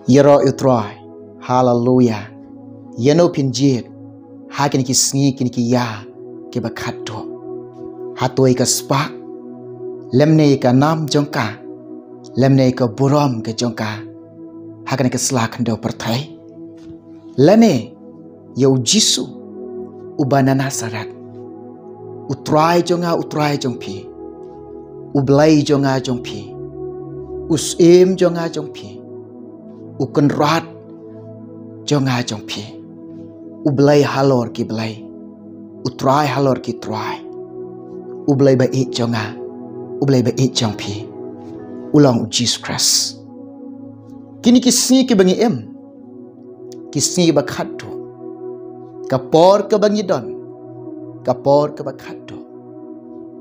Yero utroy. Hallelujah. Yano pinjit. Hakin ki sngi kin ki ya ke bakhato. Hatoi ka spak. Lemne ka nam jongka. Lemne ka buram ke jongka. Hakin ka slak ndo pertai. Lene yau Jisu ubana Nasaret. Utrai jongpi. Ublai jonga jongpi. Usim jonga jongpi. Ukenrat jonga jongpi. Ublai halor ki blai. Utrai halor ki trai. Ublai ba it jonga. Ublai ba it jongpi. Ulang Jesus Christ. Kini kisni ki bangi em. Kisni ba khato. Kapor ka bangi don. Kapor ka ba khato.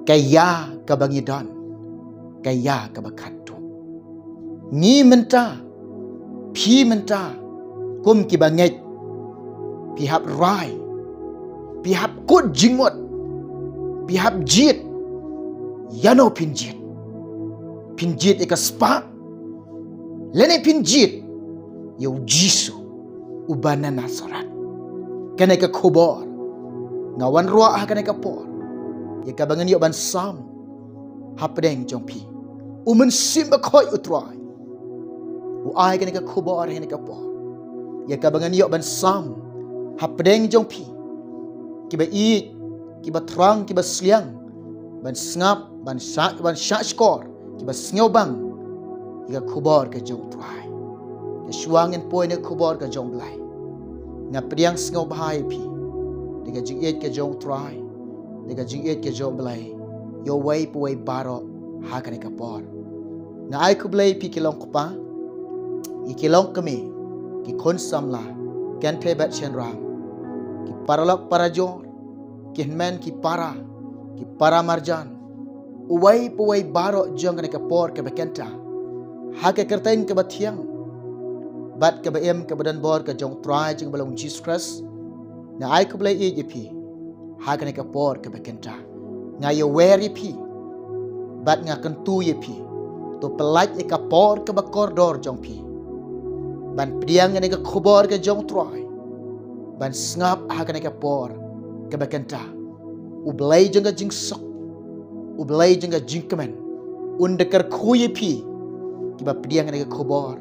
Kaya ka bangi don. Kaya ka ba khato. Ni menta. Pi menta. Kum ki banget. Pihap rai. Pihap kod jingot. Pihap jit. Yano pinjit. Pinjit eka spa. Lene pinjit. Yau Jisu. Ubana Nasaret. Kena eka khobor. Ngawan ruah kena eka por. Yaka bangan yuk ban sam. Hapdeng jongpi. Umen simba koi utrai. Uai kena eka khobor kena eka por. Yaka bangan yuk ban sam. Hapdeng jongpi. Kiba eat. Kiba terang. Kiba seliang. Ban sngap. Ban syak skor. Kiba sngobang. Yaka khobor ke jong trai. Suangin poin ke khobor ke jong blai. Ngapriang sngau bahai pi. Dega jing et ke jong trai. Dega jing et ke jong blai. Yo wai puai baro hakane ka por. Na ai ku blai pi kilong kupa. I kilong kami. Ki kon samla. Kan te bat chen rang. Ki paralok parajor. Ki men ki para marjan. Uwai puai baro jong kane ka por ke bekenta. Hake kertain ke bathiang. Bat ke baem ke badan bor ke jong trai jing balong Jesus Christ. Na ai ku blai e pi. Hakane ka por ke bekenta. Nga yo weri pi. Bat nga kentu ye pi. To pelaj e ka por ke bakordor jong pi. Ban priang ne ka khobor ke jong trai. Ban snap hakane ka por ke bekenta. Ublai jeng ka jing sok. Ublai jeng ka jing kemen. Undekar khuye pi. Kiba priang ne ka khobor.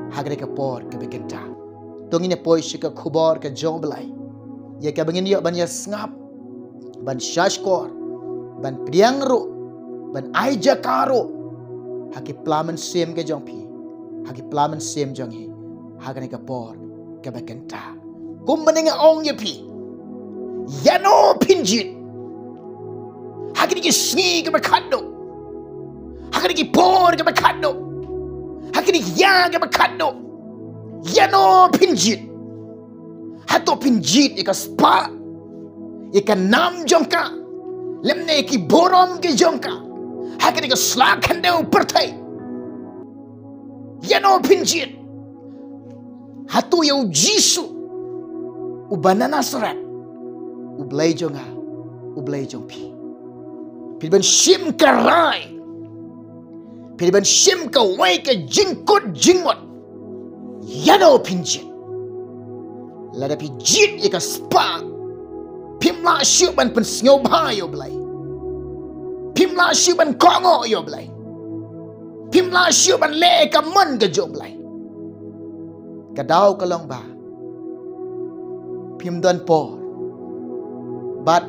Hagre ka por ke bekenta. Tongine poi shika khobor ke jong blai. Ye ka bangin yo ban ya snap. Ban shashkor. Ban priang ro. Ban aija karo. Haki plamen sem ke jong pi. Haki plamen sem jong hi. Hagre ka por ke bekenta. Kum meninga ong ye pi. Yano pinjit. Hagre ki sni ke bekado. Hagre ki por ke bekado. Hakini ya ke bakado. Yano pinjit. Hato pinjit ika spa. Ika nam jongka. Lemne ki borom ke jongka. Hakini ka slakan deu pertai. Yano pinjit. Hato yau Jisu. Ubana Nasaret. Ublai jonga. Ublai jongpi. Pilban shim karai. Piliban sim ka wai ka jingkot jingmot. Yano pinjit. Lada pijit ika spa. Pimla syuban pen sngoba yo blai. Pimla syuban kongo yo blai. Pimla syuban le ka mon ka jo blai. Kadau kalong ba. Pimdan por. Bat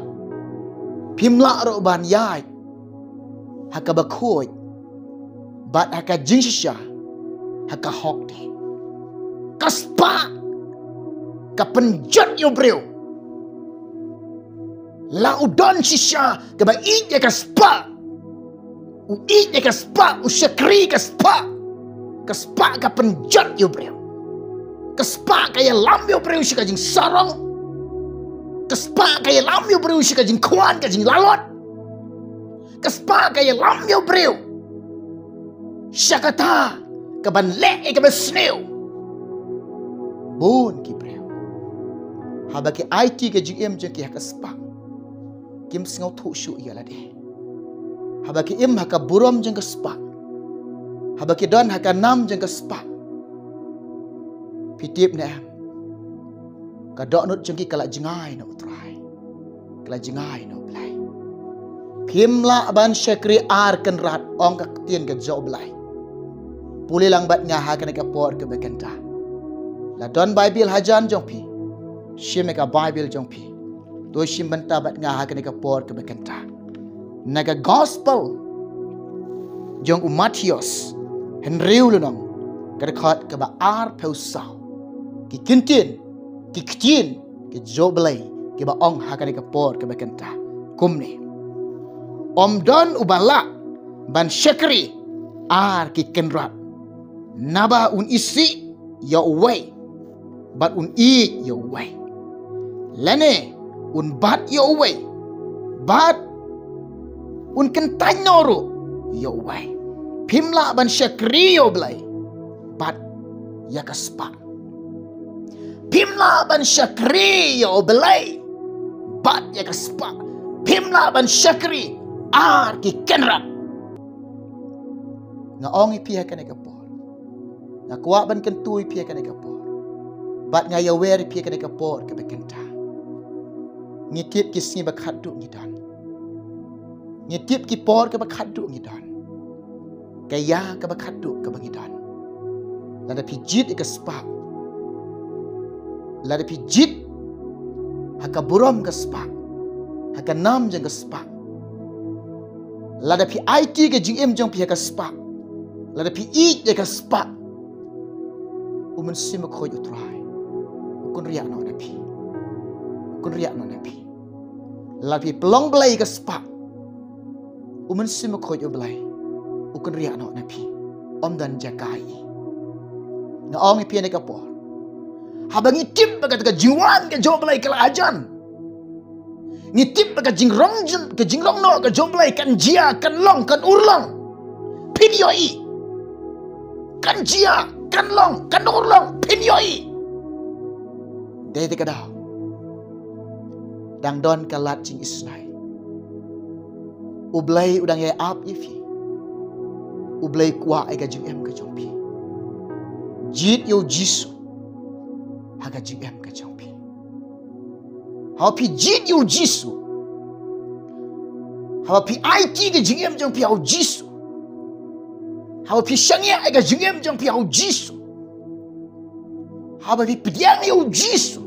pimla ro ban yai. Hakabakhoy. Bat haka jingsha haka hokti kaspa ka penjat yo breu la udon shisha ka ba ije ka spa u ije ka spa u shakri ka spa ka penjat yo breu kaspa ka ya lam yo breu shika jing sarong kaspa ka ya lam yo breu shika jing kwan ka jing lalot kaspa ka ya lam yo breu Syakata kaban le kaban sneu bon ki breu habaki IT ke GM je ki hakaspa kim sngau thu shu yala de habaki im haka burom jeng ke spa habaki don haka nam jeng ke spa Pitip na em. Kadok nut jengki kalak jengai no utrai. Kalak jengai no belai. Pimla ban syakri ar kenrat ong ka tien ke jo belai. Puli lang bat ngaha kena ke por ke bekenta. La don Bible hajan jong pi. Shim ka Bible jong pi. Do shim benta bat ngaha kena ke por ke bekenta. Naga gospel jong Matius Henriu lunong kada khat ke ba ar peusau. Ki kintin, ki ktin, ki joblay, ki ba ong hakani ka por ke bekenta. Kumni. Om don ubala ban syakri ar ki kenrat. Naba un isi ya uway. Bat un I ya uway. Lene un bat ya uway. Bat un kentanyoro ya uway. Pimla ban syakri ya ublay. Bat ya kaspa. Pimla ban syakri ya ublay. Bat ya kaspa. Pimla ban syakri ar ki kenrat. Ngaong ipiha ka kapor. Ngakuwa ban kentui ipiha ka kapor. Bat ngayawer ipiha ka kapor ka bekenta. Ngitip kisni bakhadu ngidan. Ngitip ki por ka bakhadu ngidan. Kaya ka bakhadu ka bangidan. Lada pijit ka spa. Lada pijit haka burom ka spa. Haka nam jeng ka spa. Lada pi IT ke jingem jong pi ka spa. Lada pi I ke ka spa. Umun sim ko yo try. Ukun riak no na pi. Ukun riak no na pi. Lada pi pelong blai ka spa. Umun sim ko yo blai. Ukun riak no na pi. Om dan jagai. Na ong pi ne ka por. Habang itip bagat ka jiwan ke jo blai kala ajan. Ngitip ka jingrong no ka jomblay kan jia kan long kan urlong pinyoi kan jia kan long kan urlong pinyoi dede ka daw dang don kalat jing isnay ublay udang ye ap ifi ublay kwa ay ka jing em ka jompi jit yo jisu haga jing em ka jompi Hao pi jit yu jisu. Hao pi IT ke jingem jang pi hao jisu. Hao pi syangya ke jingem jang pi hao jisu. Hao pi pediang yu jisu.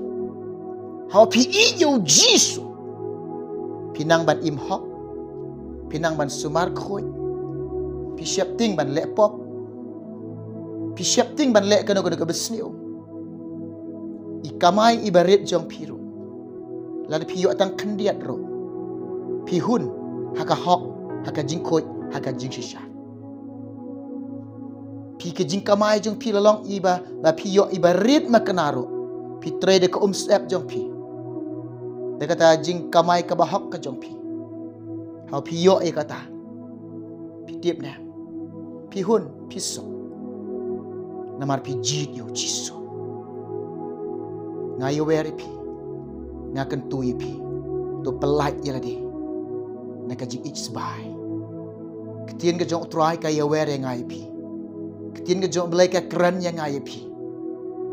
Hao pi I yu jisu. Pinang ban im hok. Pinang ban sumar khoi. Pi siap ting ban lek pop. Pi siap ting ban lek kena ke besniu. Ikamai ibarit jang piru. Lalu pi yuk tang kendiat ro. Pi hun haka hok, haka jingkoi, haka jing shisha. Pi ke jing kamai jong pi lalong iba, la pi yuk iba rit makanaro. Pi trade ke sep jong pi. Dia kata jing kamai ke bahok ke jong pi. Hau pi yuk kata. Pi tiap na. Pi hun, pi sok. Namar pi jid yo jisu. Ngayo weri pi. Ngakan tui pi to pelait ya ladi nak jing ich sebai ketien ke jong try ka ya were ngai pi ketien ke jong blai ka kran ya ngai pi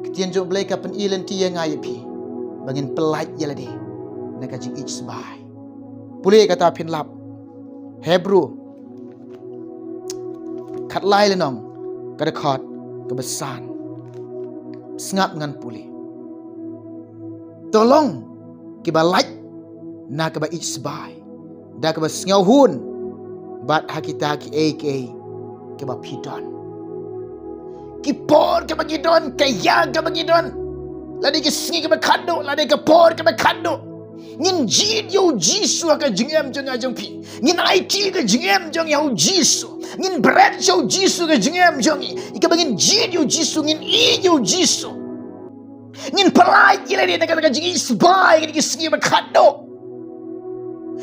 ketien jong blai ka pen ilen ti ya ngai pi bangin pelait ya ladi nak jing ich sebai pulih kata pin lap Hebrew kat lai lenong kada khat kebesan sengap ngan pulih tolong kiba like na kiba ich sebai da kiba sengau hun bat hakita ki AK kiba pidon kipor kiba gidon kaya kiba gidon ladi ki sengi kiba kado ladi ki por kiba kado ngin jid yo jisu ka jingem jang ajang pi ngin IT ka jingem jang yo jisu ngin bread yo jisu ka jingem jang ikaba ngin jid yo jisu ngin I yo jisu Ngin pelai gila dia nak kata jing isbai ngin sengi berkado.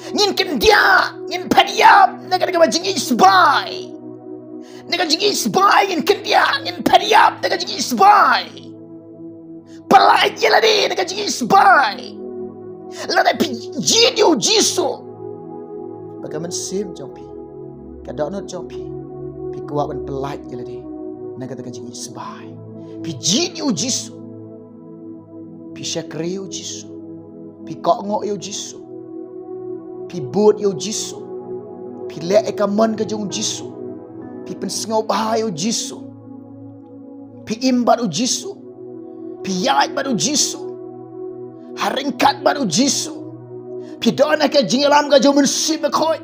Ngin kendia, ngin padiam nak kata jing isbai. Nak jing isbai ngin kendia, ngin padiam nak jing isbai. Pelai gila dia nak jing isbai. Lada pi jidio jisu. Bagaimana sim jompi. Kada not jompi. Pi kuat ban pelai gila dia nak kata jing isbai. Pi jidio jisu. pi shakri yêu Giêsu, pi cọ ngọ yêu Giêsu, pi buat yêu Giêsu, pi le ekaman ka jong Giêsu, pi pensngau bahai yêu Giêsu, pi imbat yêu Giêsu, pi yait bat yêu Giêsu, haringkat bat yêu Giêsu, pi don ka jingalam ka jong mensib khoi,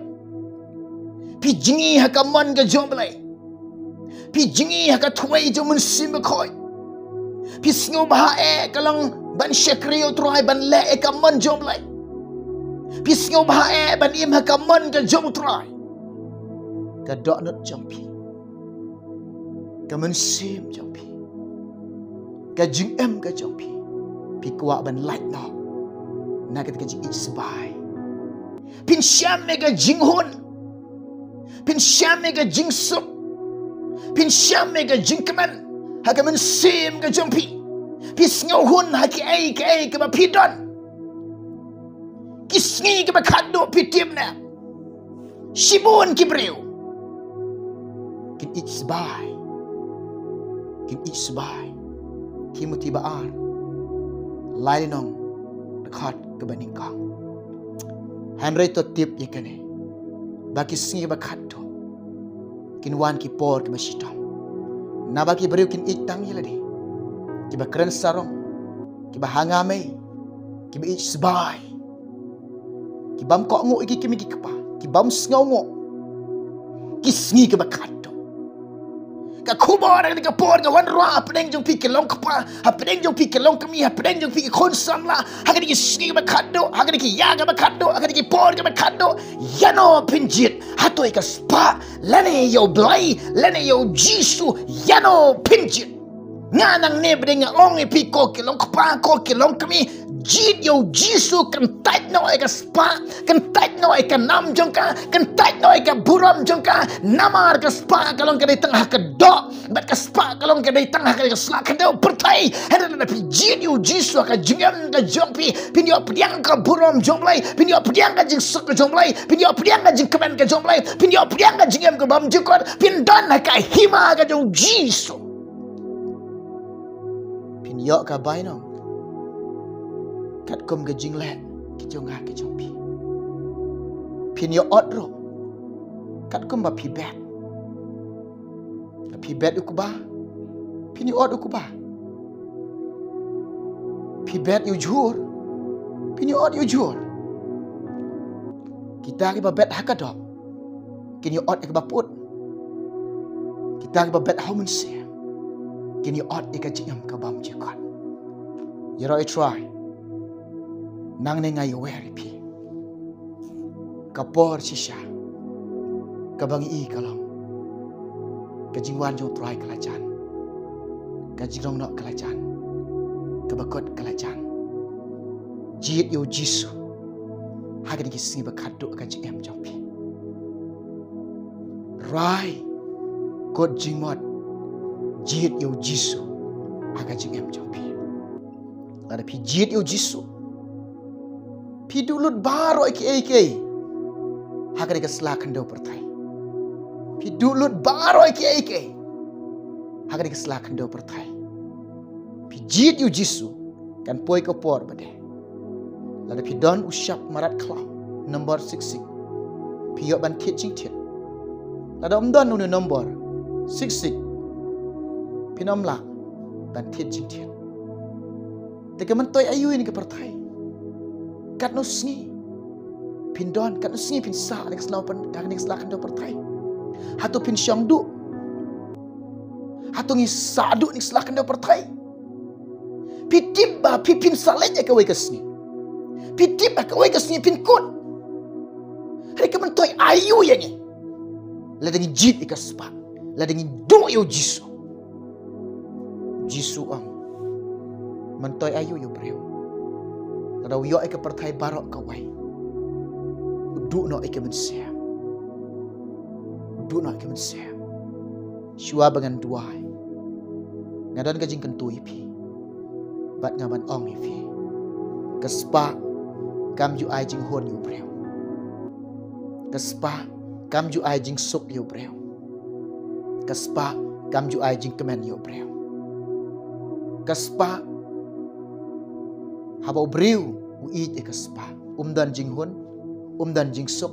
pi jingi ha ka man ka jong blai, pi jingi ha ka thuai jong mensib khoi, pi sngo bahai ka lang ban shakri yêu trai ban le ka man jong blai, pi sngo bahai ban im ha ka man ka jong trai, ka do not jampi, ka mensib jampi, ka jing em ka jampi, pi kwa ban light no, na ka jing isbai, pin sham me ka jing hun, pin sham me ka jing sup, pin sham me ka jing kaman, ha ka mensib ka jampi, pi sngo hun ha ki ai ka ba pi don, ki sngi ka ba kado pi tim na, shibun ki breu, kin isbai, kin isbai, ki mutibaan, lai nong dekat ke baningkang. Henry to tip ikane, baki sngi ba kado, kin wan ki por ki masitong, na baki breu kin itang yeladi, ki ba kren sarong, ki ba hangame, ki ba isbai, ki bam kok ngo iki kimi ki kapa, ki bam sngo ngo, ki sngi ki ba kado, ka kubor ka por ka wan ra pedeng jong pi ke long kapa, ha pedeng jong pi ke long kami, ha pedeng jong pi ke kon sam la, ha ka ki sngi ba kado, ha ka ki ya ka ba kado, ha ka ki por ka ba kado, yano pinjit, ha to ka spa, lane yo blai, lane yo Giêsu, yano pinjit, nga nang ne pedeng ong pi ko ke long kapa, ko ke long kami, jit yo Giêsu kan tait no ka spa, kan tait no ka nam jong ka, kan tait no ka buram jong ka, namar ka spa kalong ka tengah ka do, bat ka spa kalong ka tengah ka slak ka do pertai, hada na pi jit yo Giêsu ka jingam ka jompi, pin yo pediang ka buram jong lai, pin yo pediang ka jing suk ka jong lai, pin yo pediang ka jing kemen ka jong lai, pin yo pediang ka jingam ka bam jukot, pin don ka hima ka jong Giêsu, pin yo ka bainong kat kum ke jing let ki jong ha ki jong pi, pin yo odro kat kum ba pi bet ukuba, pin yo od ukuba, pi bet yu jur, pin yo od yu jur, kita ki ba bet hakadok, kin yo od ek ba put, kita ki ba bet haumen se, kin yo od ek jingam ka bam jikot, you know I try. Nang ne ngai weri pi kapor sisha kabang I kalam kajingwan jo try kalajan kajirong no kalajan kabakot kalajan jit yo Giêsu hagan ki singi bakado kaji em jompi rai kot jingmot jit yo Giêsu hagan jing em jompi ada pi jit yo Giêsu pi dulut baro iki hakan ka slakan do pertai, pi dulut baro iki hakan ka slakan do pertai, pi jit yu Giêsu kan poi ka por bade, lada pi don usyap marat klau nombor 66 pi yo ban tit jing tit, lada don nu nombor 66 pi nomla ban tit jing tit, teka man toy ayu ini ka pertai, kat no sngi pin don kat no sngi pin sa next laupan dak next lakan do pertai, hatu pin syang du hatu ngi sa du next lakan do pertai, pi tibba pi pin salenya ka wei ka sngi, pi tibba ka wei ka sngi pin kun, hari ka man toy ayu yangi ladangi jit ika spa, ladangi do yo Giêsu ang man toy ayu yo breu, ladaw yo ay kapartay barok kaway. Du no ay kamansiya. Du no ay kamansiya. Siwa bangan duay. Ngadan ka jing kantuy pi. Bat nga man ong ipi. Kaspa kam ju ay jing hon yo breu. Kaspa kam ju ay jing suk yo breu. Kaspa kam ju ay jing kemen yo breu. Kaspa Haba briu uit eka spa. Dan jing hun, dan jing suk,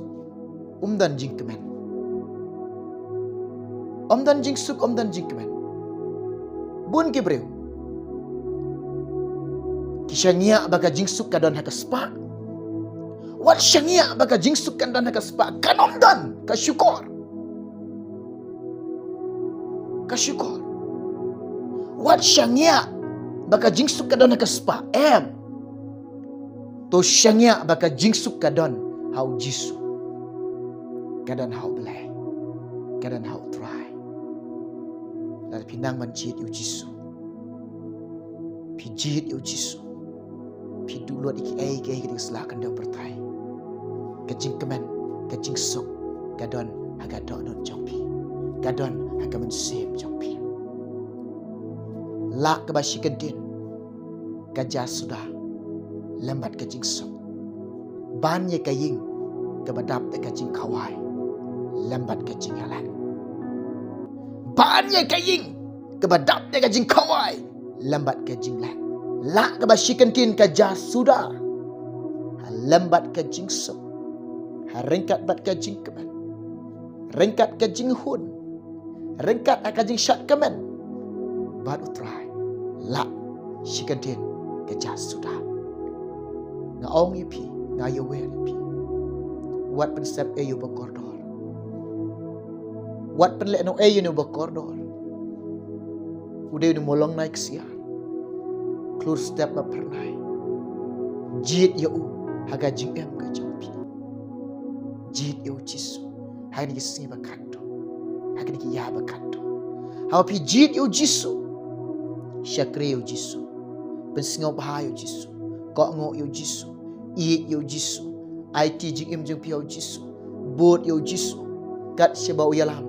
dan jing kemen. Dan jing suk, dan jing kemen. Bun ki briu. Kishangia baka jing suk kadon haka spa. Wat shangia baka jing suk kadon haka spa. Kanom dan ka syukur. Ka syukur. Wat shangia baka jing suk kadon haka spa. To syangya baka jingsuk kadon hau jisu. Kadon hau belai. Kadon hau try. Lalu pinang manjit yu jisu. Pijit yu jisu. Pidulot iki ai ke selakan dah pertai. Kajing kemen, kajing sok, kadon haga donut jongpi. Kadon haga mensem jongpi. Lak kebasikan din. Kajah sudah lambat ke jing sok. Ban ye ka ying ke badap te ka jing kawai. Lambat ke jing yalan. Ban ye ka ying ke badap te ka jing kawai. Lambat ke jing lan. La ke basikan tin ka ja sudah. Lambat ke jing sok. Rengkat bat ke jing kemen. Rengkat ke jing hun. Rengkat ka jing syat kemen. Bat utrai. La sikan tin ke ja sudah. Nga ong ipi, nga yawer ipi. Wat pensep ayu bakordor. Wat penlek no ayu no bakordor. Udah ni molong naik siar. Klur step ba pernai. Jit ya u haga jing em ka jampi. Jit ya u jisu. Haga ni sing ba kanto. Haga ni ya ba kanto. Hawa pi jit ya u jisu. Syakre ya u jisu. Pensingaw bahayo jisu. Kok ngok yo jisu, iik yo jisu, IT jing im jing piao jisu, bot yo jisu, kat syaba uyalam,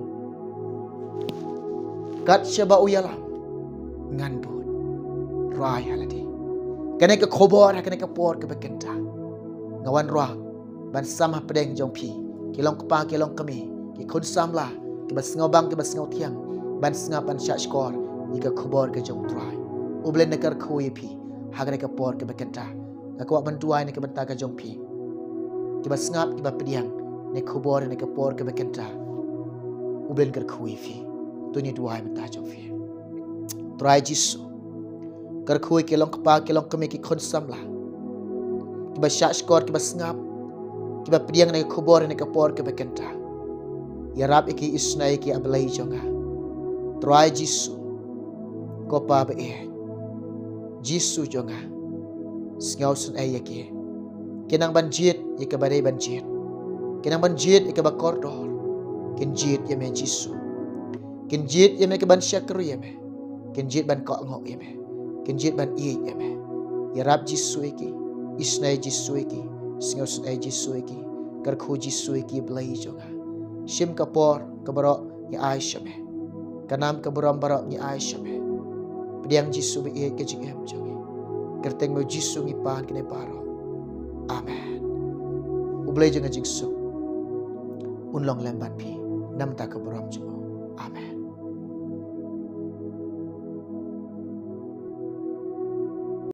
ngan bot, rai haladi. Kena ke khobor, kena ke por ke bekenta, ngawan roh, ban samah pedeng jong pi, kilong kepa kilong kami, ki kun samlah, ki bas ngobang ki bas ngau tiang, ban sengapan syak skor, ika khobor ke jong trai, ublen nekar khui pi. Haga ke por ke bekenta. Aku bantuai ne ke benta ke jongpi. Kiba sengap kiba pediang ne khobor ne ke por ke bekenta. Ublen ker khui fi. Tu ni duai menta jongfi. Try jisu. Ker khui ke long kepa ke long kemi ki khon samla. Kiba syak skor kiba sengap. Kiba pediang ne khobor ne ke por ke bekenta. Ya rab iki isnai ki ablai jonga. Try jisu. Kopa be Jisu jonga singau sun ay yake kinang banjit yake badai banjit kinang banjit yake bakordor kinjit yame Jisu kinjit yame ke ban syakru yame kinjit ban kok ngok yame kinjit ban iik yame ya rab Jisu yake isnai Jisu yake singau sun ay Jisu yake karkhu Jisu yake belai jonga shim kapor kabarok ya aisyame kanam kabaram barok ya aisyame Pediang Jisu be ke jing em jongi. Kerteng mo Jisu ngipan kene paro. Amen. Ublay jeng jing su. Unlong lemban pi. Nam ta ke beram jongo. Amen.